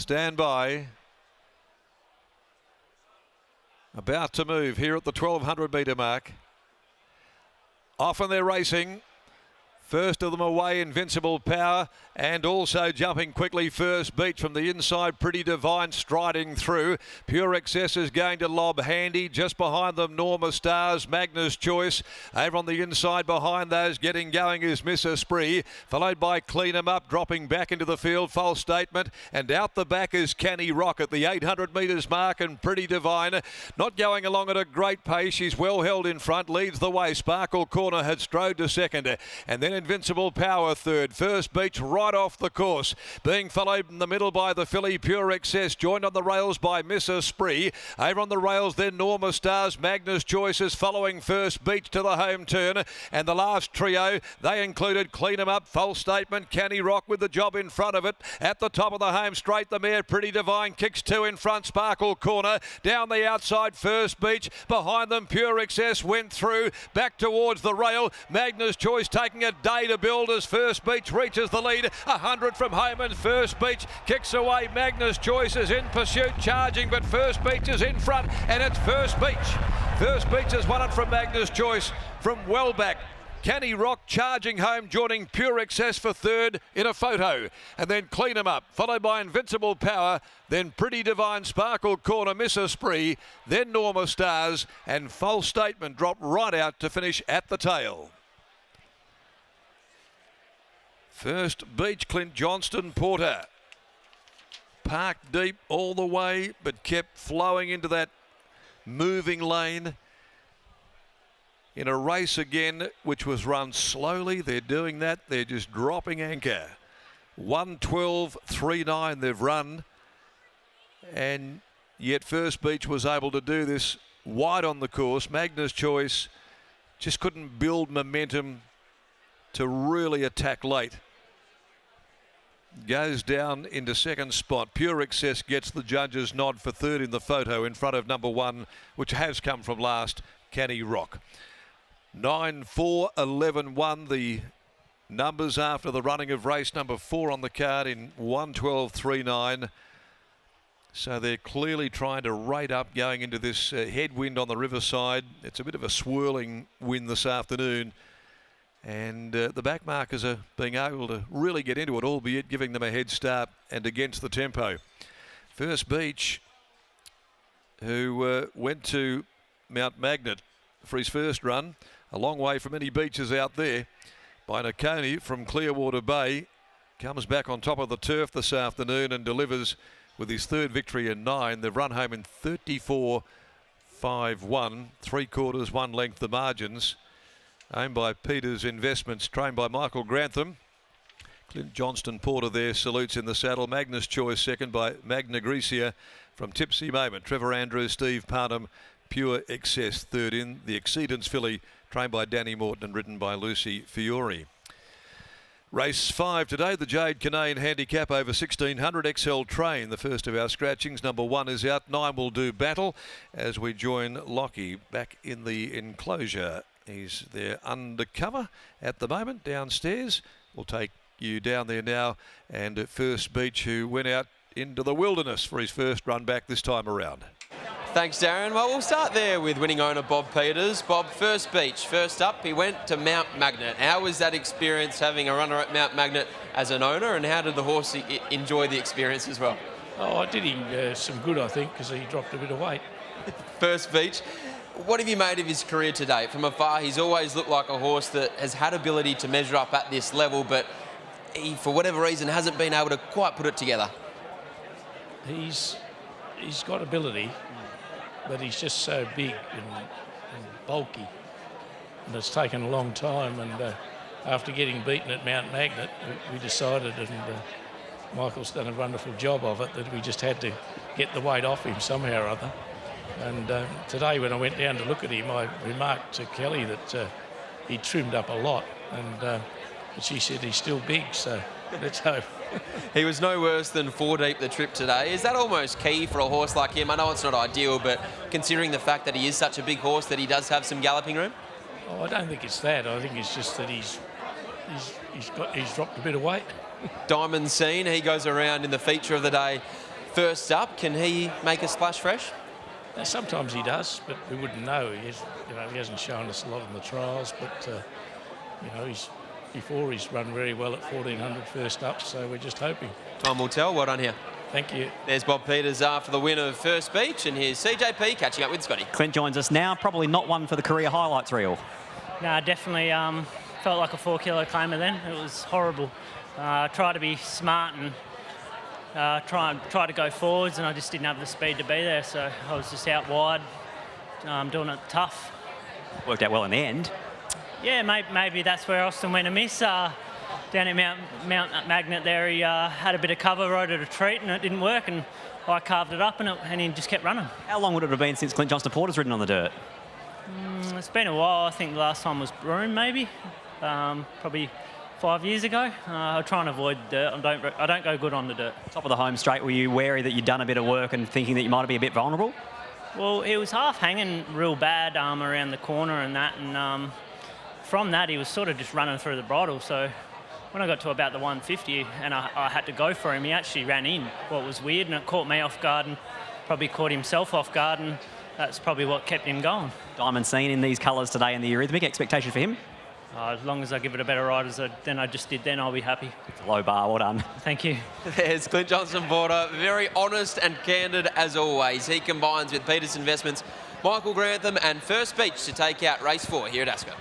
Stand by. About to move here at the 1200 metre mark. Off and they're racing. First of them away, Invincible Power, and also jumping quickly First Beach from the inside. Pretty Divine striding through. Pure Excess is going to lob handy. Just behind them, Norma Stars, Magnus Choice. Over on the inside behind those, getting going is Miss Esprit, followed by Clean 'em Up, dropping back into the field. False Statement, and out the back is Canny Rock at the 800 metres mark, and Pretty Divine not going along at a great pace. She's well held in front, leads the way. Sparkle Corner had strode to second, and then Invincible Power third. First Beach right off the course, being followed in the middle by the filly Pure Excess, joined on the rails by Miss Esprit. Over on the rails then Norma Stars, Magnus Choice is following First Beach to the home turn, and the last trio, they included Clean 'em Up, False Statement, Canny Rock with the job in front of it. At the top of the home straight, the mare Pretty Divine kicks two in front. Sparkle Corner down the outside. First Beach behind them. Pure Excess went through back towards the rail. Magnus Choice taking a day to build as First Beach reaches the lead. 100 from home, and First Beach kicks away. Magnus Choice is in pursuit, charging, but First Beach is in front, and it's First Beach. First Beach has won it from Magnus Choice from well back. Canny Rock charging home, joining Pure Excess for third in a photo. And then Clean 'em Up, followed by Invincible Power, then Pretty Divine, Sparkle Corner, Miss Esprit, then Norma Stars, and False Statement dropped right out to finish at the tail. First Beach, Clint Johnston Porter. Parked deep all the way, but kept flowing into that moving lane. In a race again, which was run slowly, they're doing that. They're just dropping anchor. 1:12.39 they've run. And yet First Beach was able to do this wide on the course. Magnus Choice just couldn't build momentum to really attack late. Goes down into second spot. Pure Excess gets the judges' nod for third in the photo in front of number one, which has come from last, Canny Rock. 9-4-11-1 the numbers after the running of race number 4 on the card in 1:12.39. So they're clearly trying to rate up going into this headwind on the riverside. It's a bit of a swirling wind this afternoon. And the back markers are being able to really get into it, albeit giving them a head start and against the tempo. First Beach, who went to Mount Magnet for his first run, a long way from any beaches out there, by Nakoni from Clearwater Bay, comes back on top of the turf this afternoon and delivers with his third victory in 9. They've run home in 34.51, 3/4, 1 length the margins. Owned by Peters Investments, trained by Michael Grantham. Clint Johnston Porter there, salutes in the saddle. Magnus Choice second by Magna Grecia from Tipsy Moment. Trevor Andrews, Steve Parnham, Pure Excess third in. The Exceedance filly, trained by Danny Morton and ridden by Lucy Fiore. Race 5 today, the Jade Canane Handicap over 1600 XL Train. The first of our scratchings. Number 1 is out. 9 will do battle as we join Lockie back in the enclosure. He's there undercover at the moment downstairs. We'll take you down there now. And at First Beach, who went out into the wilderness for his first run back this time around. Thanks, Darren. Well, we'll start there with winning owner Bob Peters. Bob, First Beach, first up, he went to Mount Magnet. How was that experience having a runner at Mount Magnet as an owner, and how did the horse enjoy the experience as well? Oh, I did him some good, I think, because he dropped a bit of weight. First Beach, what have you made of his career to date? From afar, he's always looked like a horse that has had ability to measure up at this level, but he, for whatever reason, hasn't been able to quite put it together. He's got ability, but he's just so big and bulky, and it's taken a long time. And after getting beaten at Mount Magnet, we decided, and Michael's done a wonderful job of it, that we just had to get the weight off him somehow or other. And today, when I went down to look at him, I remarked to Kelly that he trimmed up a lot, and but she said he's still big, so let's hope. He was no worse than 4 deep the trip today. Is that almost key for a horse like him? I know it's not ideal, but considering the fact that he is such a big horse, that he does have some galloping room? Oh, I don't think it's that. I think it's just that he's dropped a bit of weight. Diamond Scene, he goes around in the feature of the day. first up. Can he make a splash fresh? Sometimes he does, but we wouldn't know. He hasn't shown us a lot in the trials, but he's run very well at 1400 first up, so we're just hoping. Time will tell. Well done here. Thank you. There's Bob Peters after the win of First Beach, and here's CJP catching up with Scotty. Clint joins us now. Probably not one for the career highlights reel. No, definitely felt like a 4 kilo claimer then. It was horrible. Tried to be smart and try to go forwards, and I just didn't have the speed to be there, so I was just out wide, doing it tough. Worked out well in the end. Yeah, maybe that's where Austin went amiss. Down at Mount Magnet there, he had a bit of cover, rode at a treat, and it didn't work, and I carved it up, and he just kept running. How long would it have been since Clint Johnston-Porter's ridden on the dirt? It's been a while. I think the last time was Broome, maybe. Probably 5 years ago. I try and avoid dirt. I don't go good on the dirt. Top of the home straight, were you wary that you'd done a bit of work and thinking that you might be a bit vulnerable? Well, he was half hanging real bad around the corner and that, and from that he was sort of just running through the bridle. So when I got to about the 150 and I had to go for him, he actually ran in. Well, it was weird, and it caught me off guard and probably caught himself off guard, and that's probably what kept him going. Diamond seen in these colours today in the Eurythmic. Expectation for him? As long as I give it a better ride than I just did then, I'll be happy. It's a low bar. Well done. Thank you. There's Clint Johnston-Porter, very honest and candid as always. He combines with Peters Investments, Michael Grantham and First Beach to take out race 4 here at Ascot.